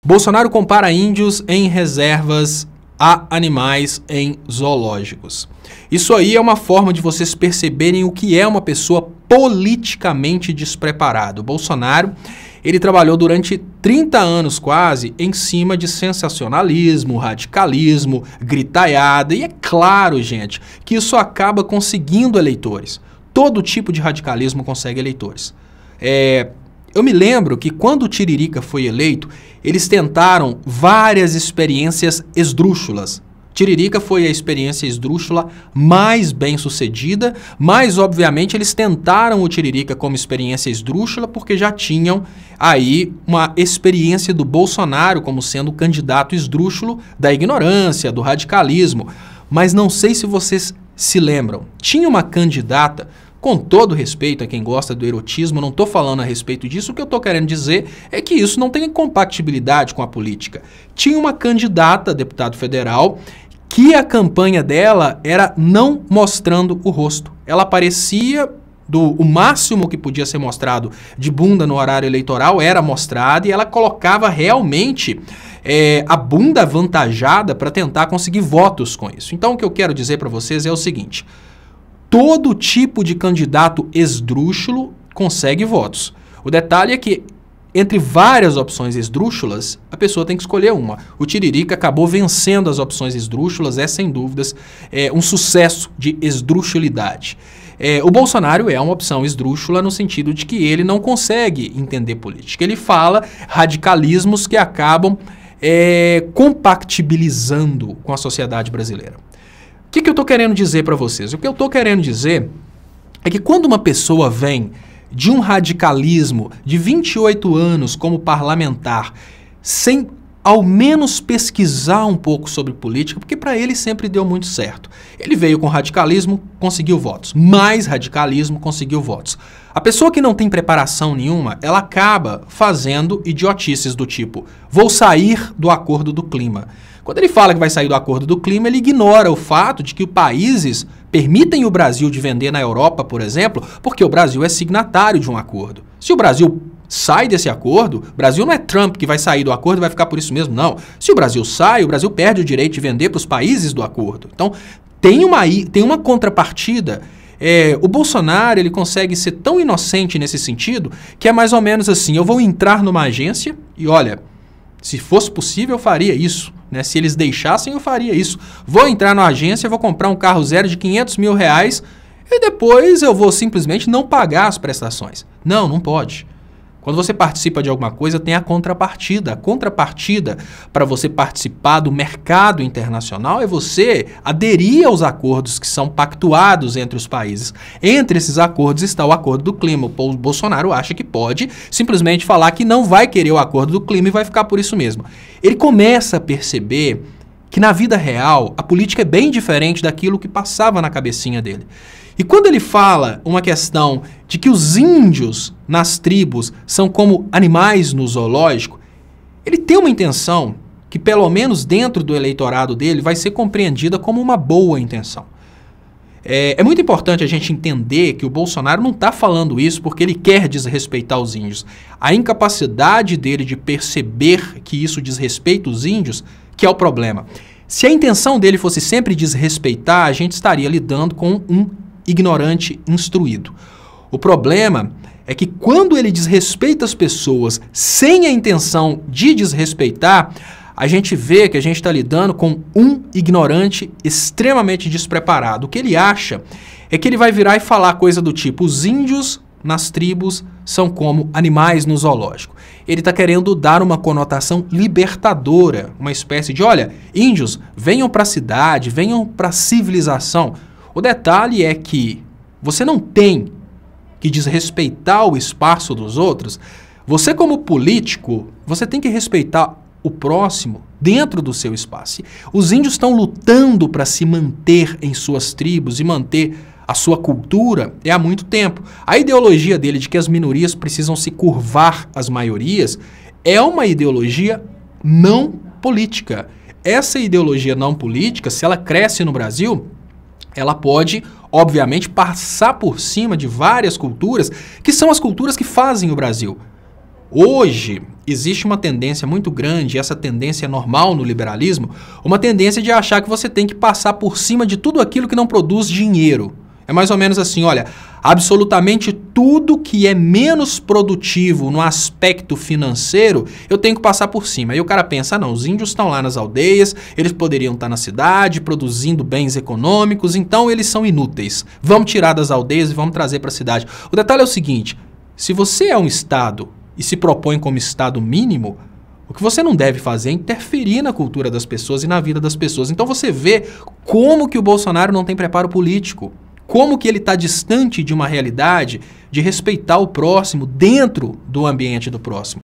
Bolsonaro compara índios em reservas a animais em zoológicos. Isso aí é uma forma de vocês perceberem o que é uma pessoa politicamente despreparada. O Bolsonaro, ele trabalhou durante 30 anos quase em cima de sensacionalismo, radicalismo, gritaiada, e é claro, gente, que isso acaba conseguindo eleitores. Todo tipo de radicalismo consegue eleitores. Eu me lembro que quando o Tiririca foi eleito, eles tentaram várias experiências esdrúxulas. Tiririca foi a experiência esdrúxula mais bem sucedida, mas obviamente eles tentaram o Tiririca como experiência esdrúxula porque já tinham aí uma experiência do Bolsonaro como sendo o candidato esdrúxulo da ignorância, do radicalismo. Mas não sei se vocês se lembram, tinha uma candidata. Com todo respeito a quem gosta do erotismo, não estou falando a respeito disso, o que eu estou querendo dizer é que isso não tem compatibilidade com a política. Tinha uma candidata a deputado federal que a campanha dela era não mostrando o rosto. Ela aparecia, o máximo que podia ser mostrado de bunda no horário eleitoral era mostrado, e ela colocava realmente a bunda avantajada para tentar conseguir votos com isso. Então o que eu quero dizer para vocês é o seguinte: todo tipo de candidato esdrúxulo consegue votos. O detalhe é que, entre várias opções esdrúxulas, a pessoa tem que escolher uma. O Tiririca acabou vencendo as opções esdrúxulas, é sem dúvidas um sucesso de esdrúxulidade. O Bolsonaro é uma opção esdrúxula no sentido de que ele não consegue entender política. Ele fala radicalismos que acabam compatibilizando com a sociedade brasileira. O que eu estou querendo dizer para vocês? O que eu estou querendo dizer é que quando uma pessoa vem de um radicalismo de 28 anos como parlamentar, sem ao menos pesquisar um pouco sobre política, porque para ele sempre deu muito certo. Ele veio com radicalismo, conseguiu votos. Mais radicalismo, conseguiu votos. A pessoa que não tem preparação nenhuma, ela acaba fazendo idiotices do tipo: vou sair do acordo do clima. Quando ele fala que vai sair do acordo do clima, ele ignora o fato de que os países permitem o Brasil de vender na Europa, por exemplo, porque o Brasil é signatário de um acordo. Se o Brasil sai desse acordo, o Brasil não é Trump que vai sair do acordo e vai ficar por isso mesmo, não. Se o Brasil sai, o Brasil perde o direito de vender para os países do acordo. Então, tem uma contrapartida. O Bolsonaro, ele consegue ser tão inocente nesse sentido que é mais ou menos assim: eu vou entrar numa agência e, olha, se fosse possível eu faria isso, né? Se eles deixassem eu faria isso. Vou entrar numa agência, vou comprar um carro zero de 500 mil reais e depois eu vou simplesmente não pagar as prestações. Não, não pode. Quando você participa de alguma coisa, tem a contrapartida. A contrapartida para você participar do mercado internacional é você aderir aos acordos que são pactuados entre os países. Entre esses acordos está o acordo do clima. O Bolsonaro acha que pode simplesmente falar que não vai querer o acordo do clima e vai ficar por isso mesmo. Ele começa a perceber que na vida real a política é bem diferente daquilo que passava na cabecinha dele. E quando ele fala uma questão de que os índios nas tribos são como animais no zoológico, ele tem uma intenção que, pelo menos dentro do eleitorado dele, vai ser compreendida como uma boa intenção. É muito importante a gente entender que o Bolsonaro não está falando isso porque ele quer desrespeitar os índios. A incapacidade dele de perceber que isso desrespeita os índios que é o problema. Se a intenção dele fosse sempre desrespeitar, a gente estaria lidando com um ignorante instruído. O problema é que quando ele desrespeita as pessoas sem a intenção de desrespeitar, a gente vê que a gente está lidando com um ignorante extremamente despreparado. O que ele acha é que ele vai virar e falar coisa do tipo: os índios nas tribos são como animais no zoológico. Ele está querendo dar uma conotação libertadora, uma espécie de: olha, índios, venham para a cidade, venham para a civilização. O detalhe é que você não tem que desrespeitar o espaço dos outros. Você, como político, você tem que respeitar o próximo dentro do seu espaço. Os índios estão lutando para se manter em suas tribos e manter a sua cultura há muito tempo. A ideologia dele de que as minorias precisam se curvar às maiorias é uma ideologia não política. Essa ideologia não política, se ela cresce no Brasil, ela pode, obviamente, passar por cima de várias culturas, que são as culturas que fazem o Brasil. Hoje, existe uma tendência muito grande, e essa tendência é normal no liberalismo, uma tendência de achar que você tem que passar por cima de tudo aquilo que não produz dinheiro. É mais ou menos assim, olha, absolutamente tudo que é menos produtivo no aspecto financeiro, eu tenho que passar por cima. Aí o cara pensa, não, os índios estão lá nas aldeias, eles poderiam estar na cidade, produzindo bens econômicos, então eles são inúteis. Vamos tirar das aldeias e vamos trazer para a cidade. O detalhe é o seguinte, se você é um Estado e se propõe como Estado mínimo, o que você não deve fazer é interferir na cultura das pessoas e na vida das pessoas. Então você vê como que o Bolsonaro não tem preparo político. Como que ele está distante de uma realidade de respeitar o próximo dentro do ambiente do próximo.